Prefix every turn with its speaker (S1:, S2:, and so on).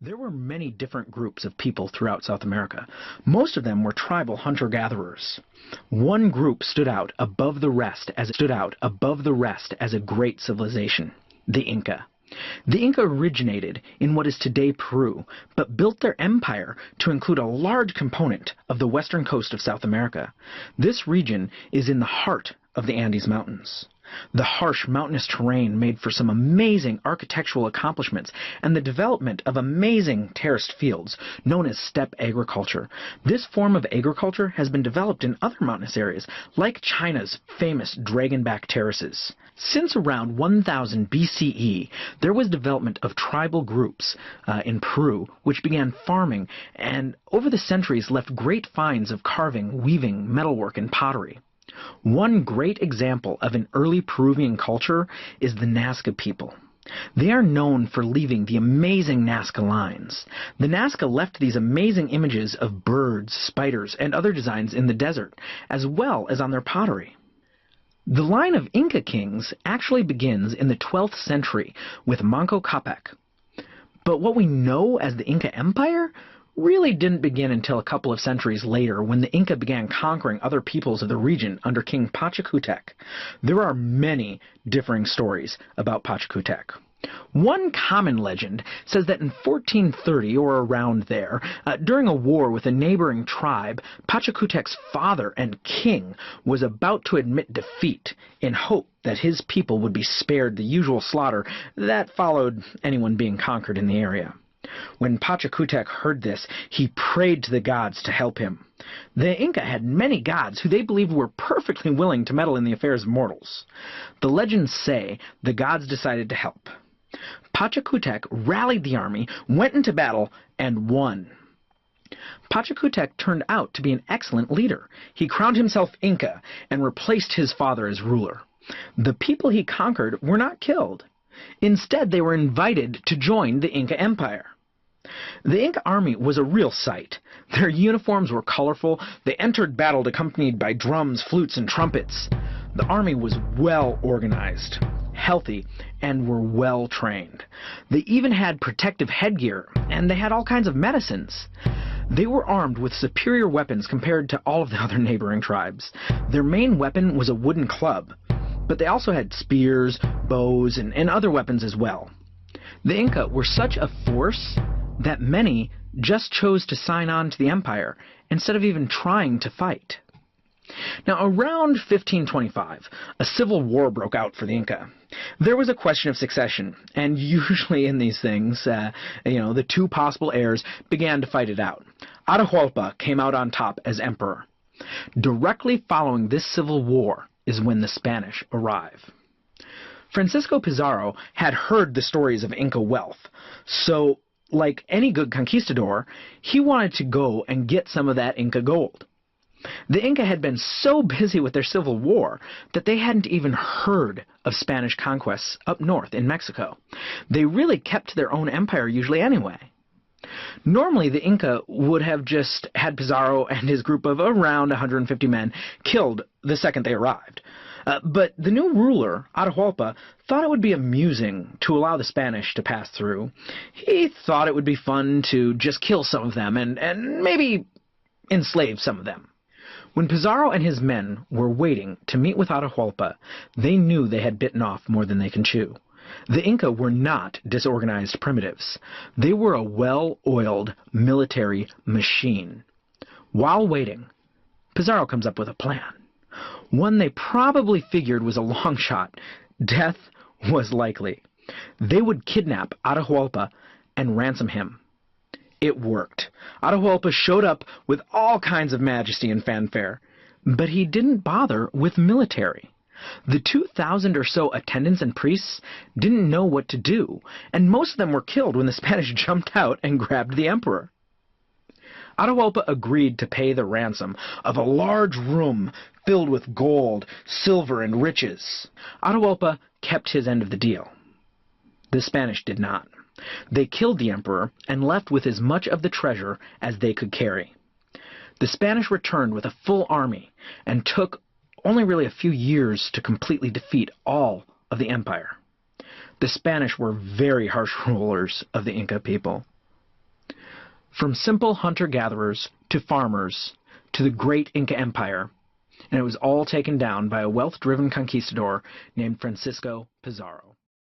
S1: There were many different groups of people throughout South America. Most of them were tribal hunter-gatherers. One group stood out above the rest as a great civilization, the Inca. The Inca originated in what is today Peru, but built their empire to include a large component of the western coast of South America. This region is in the heart of the Andes Mountains. The harsh mountainous terrain made for some amazing architectural accomplishments and the development of amazing terraced fields known as steppe agriculture. This form of agriculture has been developed in other mountainous areas, like China's famous dragonback terraces. Since around 1000 BCE, there was development of tribal groups in Peru, which began farming and over the centuries left great finds of carving, weaving, metalwork, and pottery. One great example of an early Peruvian culture is the Nazca people. They are known for leaving the amazing Nazca lines. The Nazca left these amazing images of birds, spiders, and other designs in the desert, as well as on their pottery. The line of Inca kings actually begins in the 12th century with Manco Capac. But what we know as the Inca Empire really didn't begin until a couple of centuries later when the Inca began conquering other peoples of the region under King PACHACUTEC. There are many differing stories about PACHACUTEC. One common legend says that in 1430 or around there, during a war with a neighboring tribe, PACHACUTEC's father and king was about to admit defeat in hope that his people would be spared the usual slaughter that followed anyone being conquered in the area. When PACHACUTEC heard this, he prayed to the gods to help him. The Inca had many gods who they believed were perfectly willing to meddle in the affairs of mortals. The legends say the gods decided to help. PACHACUTEC rallied the army, went into battle, and won. PACHACUTEC turned out to be an excellent leader. He crowned himself Inca and replaced his father as ruler. The people he conquered were not killed. Instead, they were invited to join the Inca Empire. The Inca army was a real sight. Their uniforms were colorful. They entered battle accompanied by drums, flutes, and trumpets. The army was well organized, healthy, and were well trained. They even had protective headgear, and they had all kinds of medicines. They were armed with superior weapons compared to all of the other neighboring tribes. Their main weapon was a wooden club, but they also had spears, bows, and other weapons as well. The Inca were such a force that many just chose to sign on to the empire instead of even trying to fight. Now, around 1525, a civil war broke out for the Inca. There was a question of succession, and usually in these things, the two possible heirs began to fight it out. Atahualpa came out on top as emperor. Directly following this civil war is when the Spanish arrive. Francisco Pizarro had heard the stories of Inca wealth, so like any good conquistador, he wanted to go and get some of that Inca gold. The Inca had been so busy with their civil war that they hadn't even heard of Spanish conquests up north in Mexico. They really kept to their own empire usually anyway. Normally, the Inca would have just had Pizarro and his group of around 150 men killed the second they arrived. But the new ruler, Atahualpa, thought it would be amusing to allow the Spanish to pass through. He thought it would be fun to just kill some of them and maybe enslave some of them. When Pizarro and his men were waiting to meet with Atahualpa, they knew they had bitten off more than they can chew. The Inca were not disorganized primitives. They were a well-oiled military machine. While waiting, Pizarro comes up with a plan. One they probably figured was a long shot. Death was likely. They would kidnap Atahualpa and ransom him. It worked. Atahualpa showed up with all kinds of majesty and fanfare, but he didn't bother with military. The 2,000 or so attendants and priests didn't know what to do, and most of them were killed when the Spanish jumped out and grabbed the emperor. Atahualpa agreed to pay the ransom of a large room filled with gold, silver, and riches. Atahualpa kept his end of the deal. The Spanish did not. They killed the emperor and left with as much of the treasure as they could carry. The Spanish returned with a full army and took only really a few years to completely defeat all of the empire. The Spanish were very harsh rulers of the Inca people. from simple hunter-gatherers to farmers to the great Inca Empire, and it was all taken down by a wealth-driven conquistador named Francisco Pizarro.